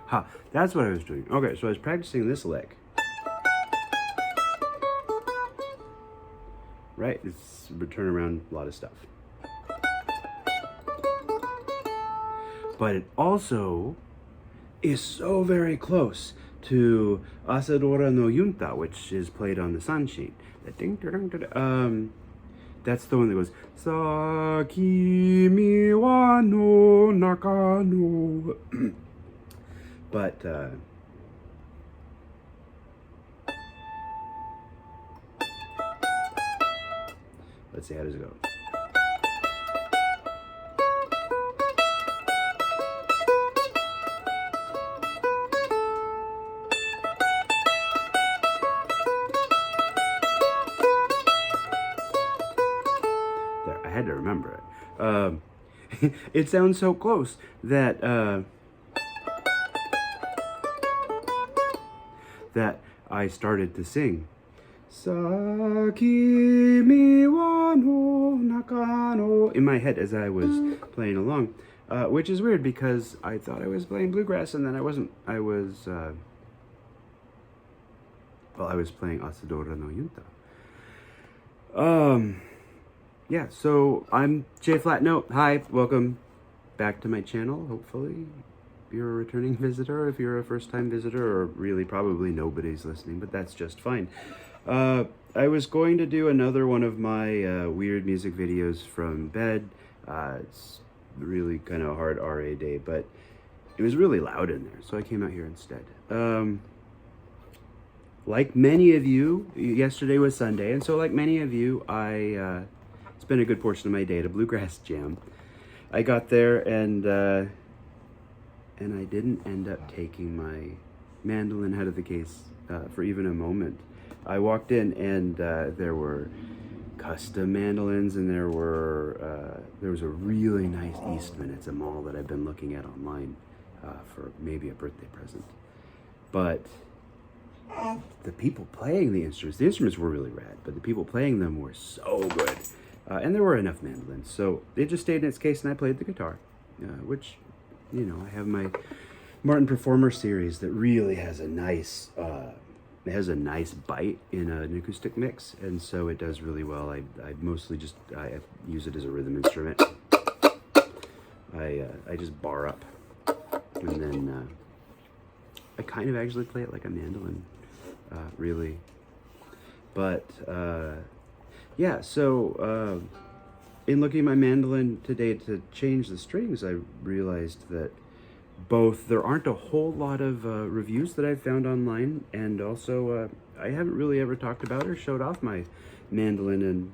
Ha, that's what I was doing. Okay, so I was practicing this lick. Right? It's a turn around a lot of stuff. But it also is so very close to Asadora no Yunta, which is played on the sun sheet. That's the one that goes Sa kimi wa no naka no. But let's see, how does it go? I had to remember it. It sounds so close that that I started to sing. Sakimi wa no nakano in my head as I was playing along, which is weird because I thought I was playing bluegrass and then I wasn't. I was I was playing Asadora no Yunta. Yeah, so I'm Jay Flatnote. Hi, welcome back to my channel. Hopefully you're a returning visitor. If you're a first-time visitor, or really probably nobody's listening, but that's just fine. I was going to do another one of my weird music videos from bed. It's really kind of a hard RA day, but it was really loud in there, so I came out here instead. Like many of you, yesterday was Sunday, and so like many of you, I spent a good portion of my day at a bluegrass jam. I got there and I didn't end up taking my mandolin out of the case for even a moment. I walked in and there were custom mandolins, and there was a really nice Eastman. It's a model that I've been looking at online for maybe a birthday present. But the people playing the instruments were really rad, but the people playing them were so good. And there were enough mandolins, so it just stayed in its case, and I played the guitar, which, you know, I have my Martin Performer series that really has a nice, bite in an acoustic mix, and so it does really well. I mostly just I use it as a rhythm instrument. I just bar up, and then I kind of actually play it like a mandolin, really, but. Yeah, so in looking at my mandolin today to change the strings, I realized that there aren't a whole lot of reviews that I've found online, and also I haven't really ever talked about or showed off my mandolin, and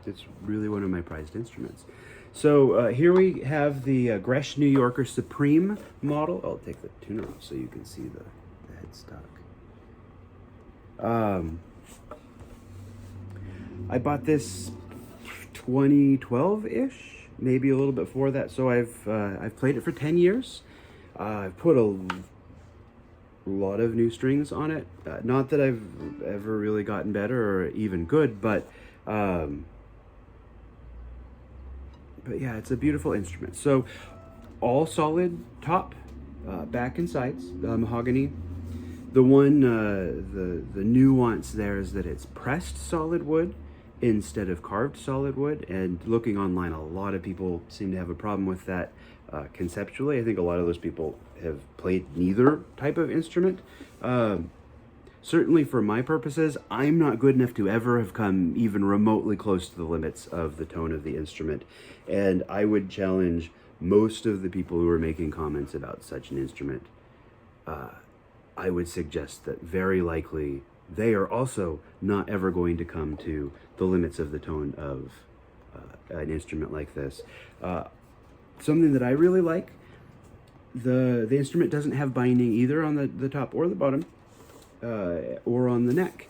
it's really one of my prized instruments. So here we have the Gretsch New Yorker Supreme model. I'll take the tuner off so you can see the headstock. I bought this 2012-ish, maybe a little bit before that. So I've played it for 10 years. I've put a lot of new strings on it. Not that I've ever really gotten better or even good, but yeah, it's a beautiful instrument. So all solid top, back and sides, mahogany. The one, the nuance there is that it's pressed solid wood instead of carved solid wood, and looking online, a lot of people seem to have a problem with that conceptually. I think a lot of those people have played neither type of instrument. Certainly for my purposes, I'm not good enough to ever have come even remotely close to the limits of the tone of the instrument, and I would challenge most of the people who are making comments about such an instrument. I would suggest that very likely they are also not ever going to come to the limits of the tone of an instrument like this. Something that I really like, the instrument doesn't have binding either on the top or the bottom, or on the neck.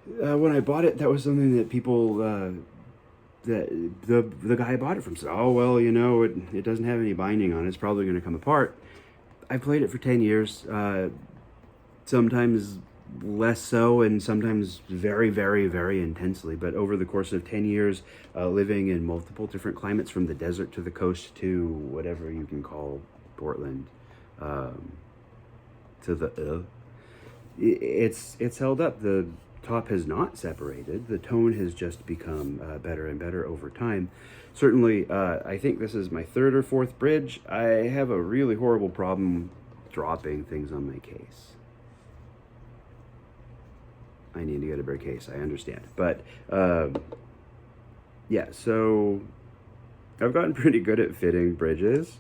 When I bought it, that was something that people, that the guy I bought it from said, oh, well, you know, it doesn't have any binding on it. It's probably going to come apart. I played it for 10 years, sometimes less so, and sometimes very, very, very intensely. But over the course of 10 years, living in multiple different climates, from the desert to the coast to whatever you can call Portland, to the it's held up. The top has not separated. The tone has just become better and better over time. Certainly, I think this is my third or fourth bridge. I have a really horrible problem dropping things on my case. I need to get a better case, I understand. But yeah, so I've gotten pretty good at fitting bridges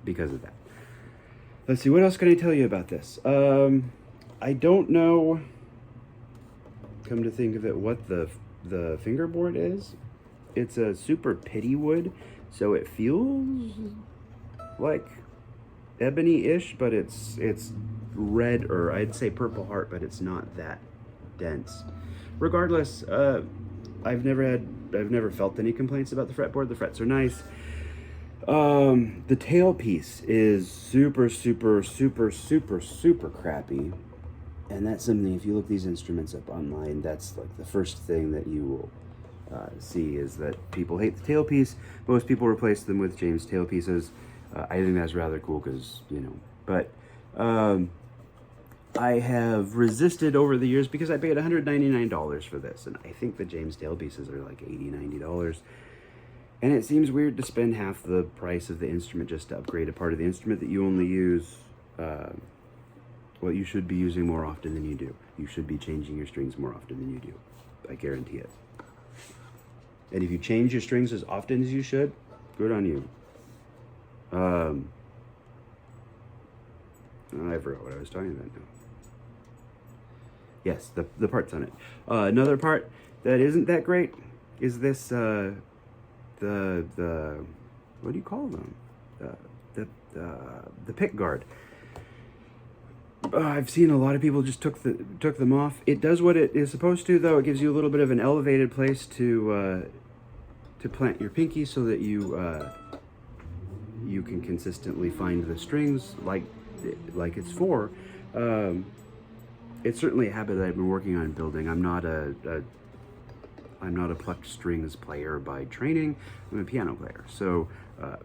because of that. Let's see, what else can I tell you about this? I don't know, come to think of it, what the fingerboard is. It's a super pitty wood, so it feels like ebony-ish, but it's red, or I'd say purple heart, but it's not that dense. Regardless, I've never felt any complaints about the fretboard. The frets are nice. The tailpiece is super crappy, and that's something, if you look these instruments up online, that's like the first thing that you will see, is that people hate the tailpiece. Most people replace them with James tailpieces. I think that's rather cool because, you know, but I have resisted over the years because I paid $199 for this, and I think the James tailpieces are like $80, $90. And it seems weird to spend half the price of the instrument just to upgrade a part of the instrument that you only use, well, you should be using more often than you do. You should be changing your strings more often than you do. I guarantee it. And if you change your strings as often as you should, good on you. I forgot what I was talking about now. Yes, the parts on it. Another part that isn't that great is this, the what do you call them? The pick guard. I've seen a lot of people just took them off. It does what it is supposed to, though. It gives you a little bit of an elevated place to plant your pinky, so that you can consistently find the strings like it's for. It's certainly a habit that I've been working on building. I'm not a plucked strings player by training. I'm a piano player, so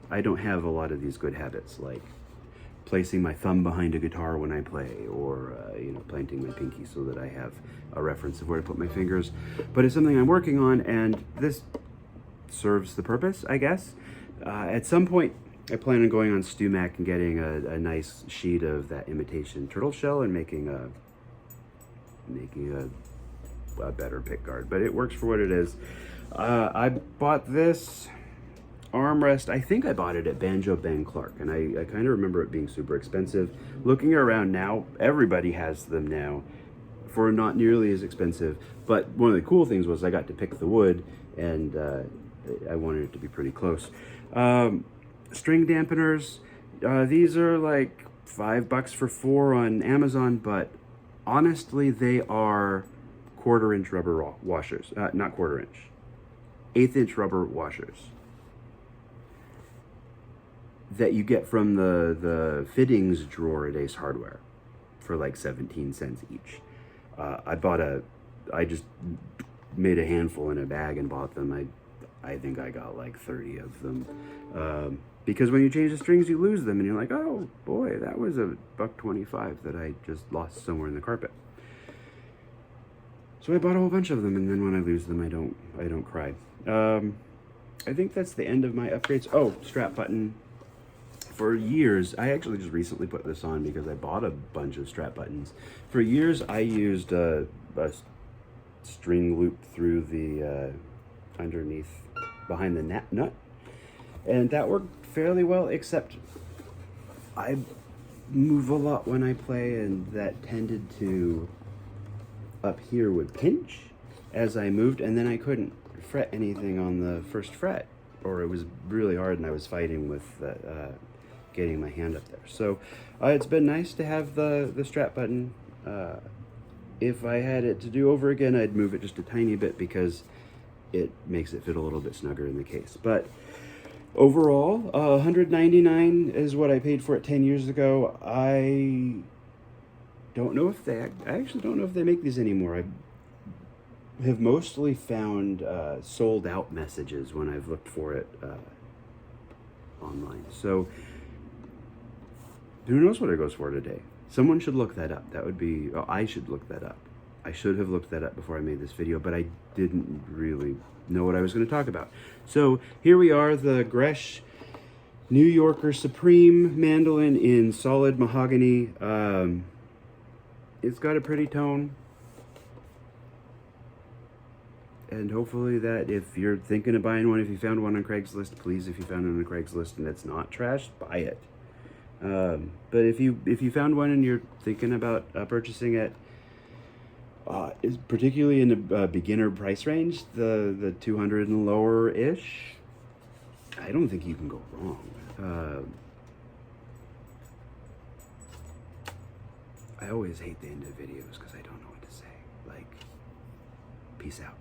I don't have a lot of these good habits, like placing my thumb behind a guitar when I play, or planting my pinky so that I have a reference of where to put my fingers. But it's something I'm working on, and this serves the purpose, I guess. At some point, I plan on going on StewMac and getting a nice sheet of that imitation turtle shell and making a better pick guard, but it works for what it is. I bought this armrest. I think I bought it at Banjo Bang Clark, and I kind of remember it being super expensive. Looking around now, everybody has them now for not nearly as expensive, but one of the cool things was I got to pick the wood, and I wanted it to be pretty close. String dampeners, these are like $5 for 4 on Amazon, but honestly, they are 1/4 inch rubber washers, not 1/4 inch, 1/8 inch rubber washers that you get from the fittings drawer at Ace Hardware for like 17 cents each. I just made a handful in a bag and bought them. I think I got like 30 of them. Because when you change the strings, you lose them, and you're like, oh boy, that was $1.25 that I just lost somewhere in the carpet. So I bought a whole bunch of them, and then when I lose them, I don't cry. I think that's the end of my upgrades. Oh, strap button. For years, I actually just recently put this on because I bought a bunch of strap buttons. For years, I used a string loop through the underneath, behind the nut, and that worked fairly well, except I move a lot when I play, and that tended to, up here would pinch as I moved, and then I couldn't fret anything on the first fret, or it was really hard and I was fighting with getting my hand up there. So it's been nice to have the strap button. If I had it to do over again, I'd move it just a tiny bit because it makes it fit a little bit snugger in the case. But overall, $199 is what I paid for it 10 years ago. I actually don't know if they make these anymore. I have mostly found sold out messages when I've looked for it online. So Who knows what it goes for today? Someone should look that up. That would be, oh, I should look that up. I should have looked that up before I made this video, but I didn't really know what I was going to talk about. So here we are, the Gretsch New Yorker Supreme mandolin in solid mahogany. It's got a pretty tone. And hopefully that if you're thinking of buying one, if you found one on Craigslist, please, if you found it on Craigslist and it's not trash, buy it. But if you found one and you're thinking about purchasing it, is particularly in the beginner price range, the 200 and lower ish, I don't think you can go wrong. I always hate the end of videos because I don't know what to say. Like, peace out.